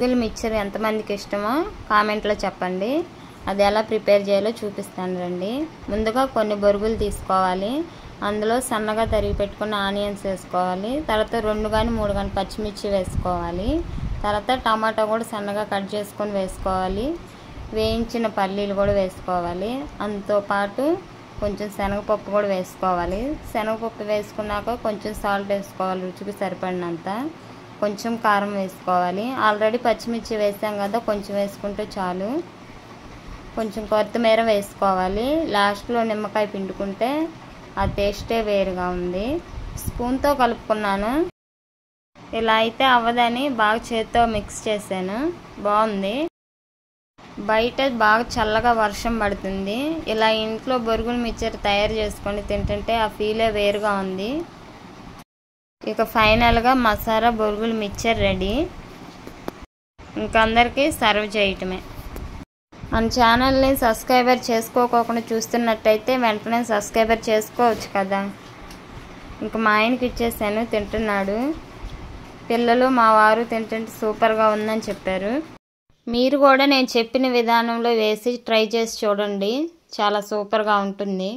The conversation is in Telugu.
బొరుగుల మిక్చర్ ఎంతమందికి ఇష్టమో కామెంట్లో చెప్పండి. అది ఎలా ప్రిపేర్ చేయాలో చూపిస్తాను రండి. ముందుగా కొన్ని బొరుగులు తీసుకోవాలి. అందులో సన్నగా తరిగి పెట్టుకున్న ఆనియన్స్ వేసుకోవాలి. తర్వాత 2 కానీ 3 కానీ పచ్చిమిర్చి వేసుకోవాలి. తర్వాత టమాటా కూడా సన్నగా కట్ చేసుకొని వేసుకోవాలి. వేయించిన పల్లీలు కూడా వేసుకోవాలి. అంతో పాటు కొంచెం శనగపప్పు కూడా వేసుకోవాలి. శనగపప్పు వేసుకున్నాక కొంచెం సాల్ట్ వేసుకోవాలి, రుచికి సరిపడినంత. కొంచెం కారం వేసుకోవాలి. ఆల్రెడీ పచ్చిమిర్చి వేసాం కదా, కొంచెం వేసుకుంటే చాలు. కొంచెం కొత్తిమీర వేసుకోవాలి. లాస్ట్లో నిమ్మకాయ పిండుకుంటే ఆ టేస్టే వేరుగా ఉంది. స్పూన్తో కలుపుకున్నాను. ఇలా అయితే అవ్వదని బాగా చేత్తో మిక్స్ చేశాను. బాగుంది. బయట బాగా చల్లగా వర్షం పడుతుంది. ఇలా ఇంట్లో బొరుగుల మిక్చర్ తయారు చేసుకొని తింటుంటే ఆ ఫీలే వేరుగా ఉంది. ఇక ఫైనల్గా మసాలా బొరుగుల మిక్చర్ రెడీ. ఇంకా అందరికీ సర్వ్ చేయటమే. మన ఛానల్ని సబ్స్క్రైబర్ చేసుకోకుండా చూస్తున్నట్టయితే వెంటనే సబ్స్క్రైబర్ చేసుకోవచ్చు కదా. ఇంకా మా ఆయనకి ఇచ్చేసాను, తింటున్నాడు. పిల్లలు మా వారు తింటుంటే సూపర్గా ఉందని చెప్పారు. మీరు కూడా నేను చెప్పిన విధానంలో వేసి ట్రై చేసి చూడండి, చాలా సూపర్గా ఉంటుంది.